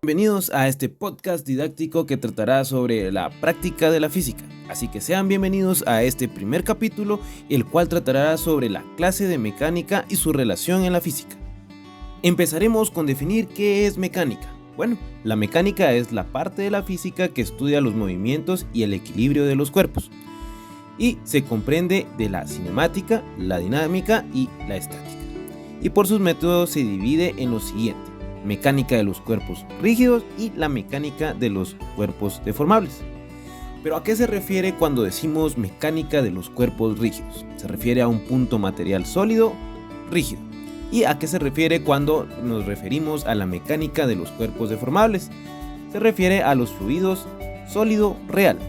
Bienvenidos a este podcast didáctico que tratará sobre la práctica de la física. Así que sean bienvenidos a este primer capítulo, el cual tratará sobre la clase de mecánica y su relación en la física. Empezaremos con definir qué es mecánica. Bueno, la mecánica es la parte de la física que estudia los movimientos y el equilibrio de los cuerpos. Y se comprende de la cinemática, la dinámica y la estática. Y por sus métodos se divide en lo siguiente: mecánica de los cuerpos rígidos y la mecánica de los cuerpos deformables. Pero ¿a qué se refiere cuando decimos mecánica de los cuerpos rígidos? Se refiere a un punto material sólido, rígido. ¿Y a qué se refiere cuando nos referimos a la mecánica de los cuerpos deformables? Se refiere a los fluidos sólido, real.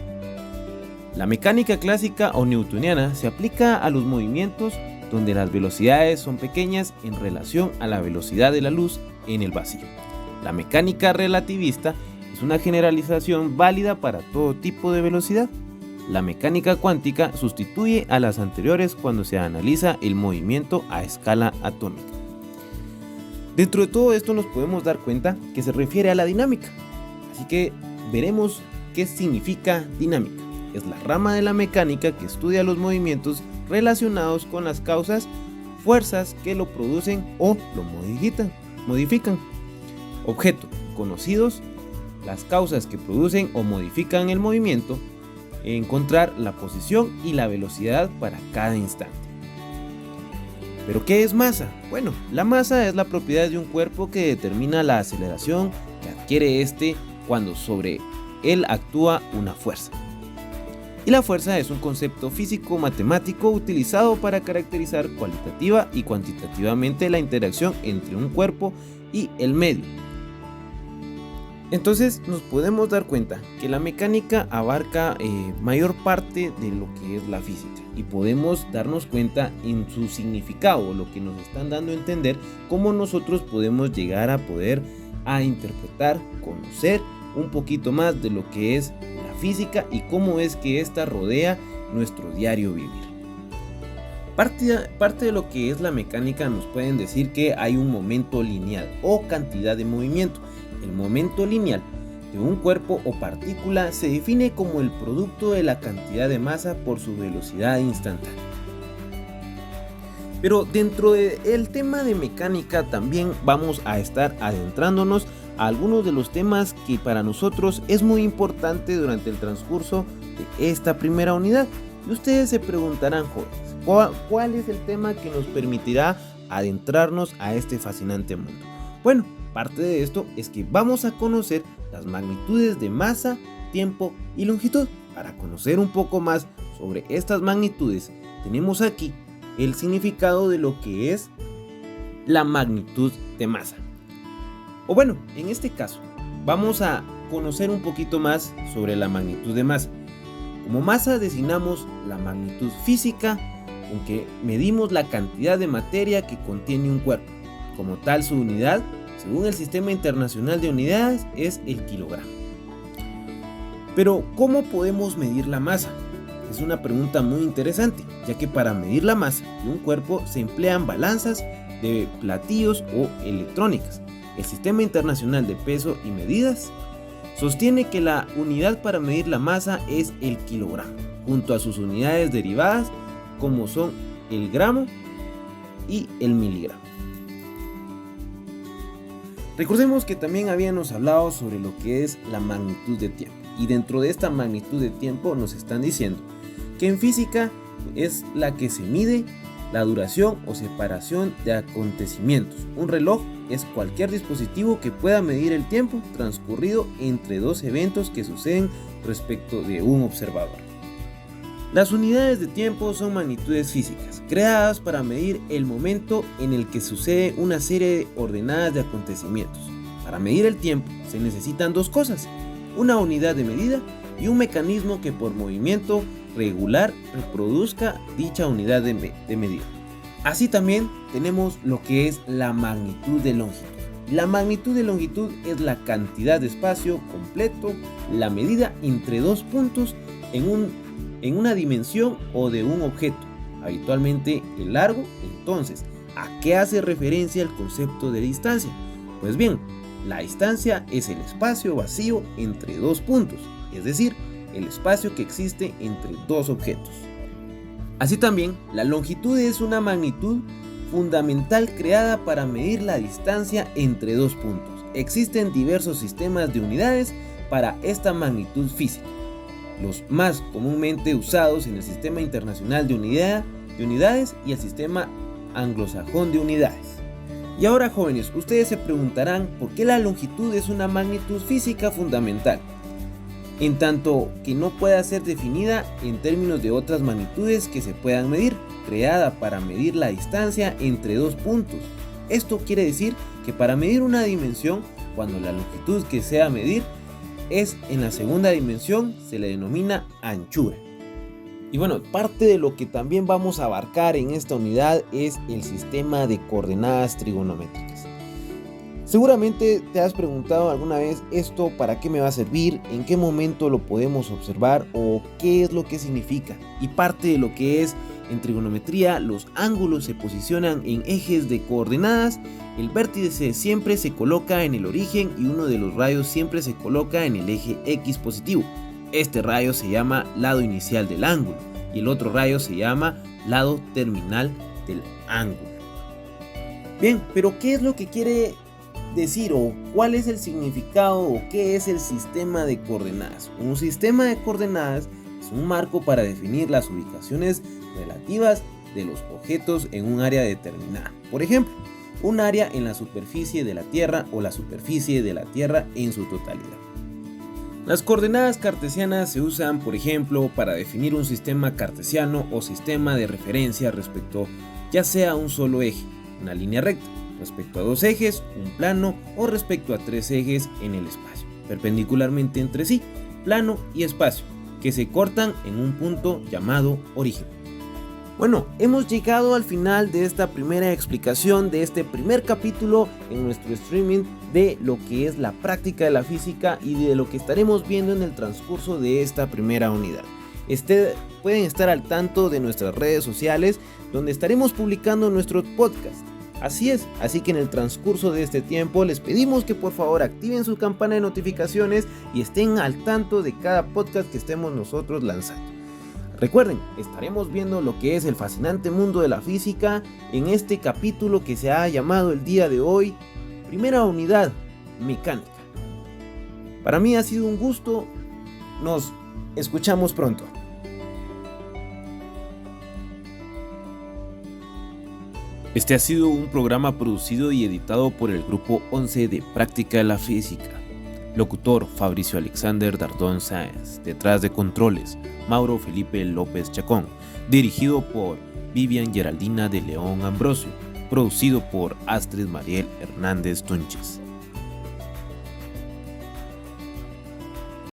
La mecánica clásica o newtoniana se aplica a los movimientos donde las velocidades son pequeñas en relación a la velocidad de la luz en el vacío. La mecánica relativista es una generalización válida para todo tipo de velocidad. La mecánica cuántica sustituye a las anteriores cuando se analiza el movimiento a escala atómica. Dentro de todo esto nos podemos dar cuenta que se refiere a la dinámica. Así que veremos qué significa dinámica. Es la rama de la mecánica que estudia los movimientos relacionados con las causas, fuerzas que lo producen o lo modifican. Objeto, conocidos, las causas que producen o modifican el movimiento, encontrar la posición y la velocidad para cada instante. ¿Pero qué es masa? Bueno, la masa es la propiedad de un cuerpo que determina la aceleración que adquiere cuando sobre él actúa una fuerza. Y la fuerza es un concepto físico-matemático utilizado para caracterizar cualitativa y cuantitativamente la interacción entre un cuerpo y el medio. Entonces nos podemos dar cuenta que la mecánica abarca mayor parte de lo que es la física y podemos darnos cuenta en su significado, lo que nos están dando a entender, cómo nosotros podemos llegar a poder interpretar, conocer un poquito más de lo que es física y cómo es que ésta rodea nuestro diario vivir. Parte de lo que es la mecánica nos pueden decir que hay un momento lineal o cantidad de movimiento. El momento lineal de un cuerpo o partícula se define como el producto de la cantidad de masa por su velocidad instantánea. Pero dentro del tema de mecánica también vamos a estar adentrándonos a algunos de los temas que para nosotros es muy importante durante el transcurso de esta primera unidad. Y ustedes se preguntarán, jóvenes, ¿cuál es el tema que nos permitirá adentrarnos a este fascinante mundo? Bueno, parte de esto es que vamos a conocer las magnitudes de masa, tiempo y longitud. Para conocer un poco más sobre estas magnitudes, tenemos aquí el significado de lo que es la magnitud de masa. O bueno, en este caso, vamos a conocer un poquito más sobre la magnitud de masa. Como masa designamos la magnitud física con que medimos la cantidad de materia que contiene un cuerpo. Como tal, su unidad, según el Sistema Internacional de Unidades, es el kilogramo. Pero, ¿cómo podemos medir la masa? Es una pregunta muy interesante, ya que para medir la masa de un cuerpo se emplean balanzas de platillos o electrónicas. El Sistema Internacional de Peso y Medidas sostiene que la unidad para medir la masa es el kilogramo, junto a sus unidades derivadas como son el gramo y el miligramo. Recordemos que también habíamos hablado sobre lo que es la magnitud de tiempo, y dentro de esta magnitud de tiempo nos están diciendo que en física es la que se mide la duración o separación de acontecimientos. Un reloj es cualquier dispositivo que pueda medir el tiempo transcurrido entre dos eventos que suceden respecto de un observador. Las unidades de tiempo son magnitudes físicas, creadas para medir el momento en el que sucede una serie ordenada de acontecimientos. Para medir el tiempo se necesitan dos cosas: una unidad de medida y un mecanismo que por movimiento regular reproduzca dicha unidad de medida. Así también tenemos lo que es la magnitud de longitud. La magnitud de longitud es la cantidad de espacio completo, la medida entre dos puntos en una dimensión o de un objeto, habitualmente el largo. Entonces, ¿a qué hace referencia el concepto de distancia? Pues bien, La distancia es el espacio vacío entre dos puntos, es decir, el espacio que existe entre dos objetos. Así también, la longitud es una magnitud fundamental creada para medir la distancia entre dos puntos. Existen diversos sistemas de unidades para esta magnitud física. Los más comúnmente usados en el Sistema Internacional de Unidades y el Sistema Anglosajón de Unidades. Y ahora, jóvenes, ustedes se preguntarán por qué la longitud es una magnitud física fundamental, en tanto que no pueda ser definida en términos de otras magnitudes que se puedan medir, creada para medir la distancia entre dos puntos. Esto quiere decir que para medir una dimensión, cuando la longitud que sea medir es en la segunda dimensión, se le denomina anchura. Y bueno, parte de lo que también vamos a abarcar en esta unidad es el sistema de coordenadas trigonométricas. Seguramente te has preguntado alguna vez esto para qué me va a servir, en qué momento lo podemos observar o qué es lo que significa. Y parte de lo que es en trigonometría, los ángulos se posicionan en ejes de coordenadas, el vértice siempre se coloca en el origen y uno de los rayos siempre se coloca en el eje X positivo. Este rayo se llama lado inicial del ángulo y el otro rayo se llama lado terminal del ángulo. Bien, pero ¿qué es lo que quiere decir o cuál es el significado o qué es el sistema de coordenadas? Un sistema de coordenadas es un marco para definir las ubicaciones relativas de los objetos en un área determinada. Por ejemplo, un área en la superficie de la Tierra o la superficie de la Tierra en su totalidad. Las coordenadas cartesianas se usan, por ejemplo, para definir un sistema cartesiano o sistema de referencia respecto ya sea a un solo eje, una línea recta, respecto a dos ejes, un plano o respecto a tres ejes en el espacio, perpendicularmente entre sí, plano y espacio, que se cortan en un punto llamado origen. Bueno, hemos llegado al final de esta primera explicación de este primer capítulo en nuestro streaming de lo que es la práctica de la física y de lo que estaremos viendo en el transcurso de esta primera unidad. Pueden estar al tanto de nuestras redes sociales donde estaremos publicando nuestros podcasts. Así es, así que en el transcurso de este tiempo les pedimos que por favor activen su campana de notificaciones y estén al tanto de cada podcast que estemos nosotros lanzando. Recuerden, estaremos viendo lo que es el fascinante mundo de la física en este capítulo que se ha llamado el día de hoy, primera unidad, mecánica. Para mí ha sido un gusto, nos escuchamos pronto. Este ha sido un programa producido y editado por el Grupo 11 de Práctica de la Física. Locutor Fabricio Alexander Dardón Sáenz. Detrás de controles, Mauro Felipe López Chacón. Dirigido por Vivian Geraldina de León Ambrosio. Producido por Astrid Mariel Hernández Tunches.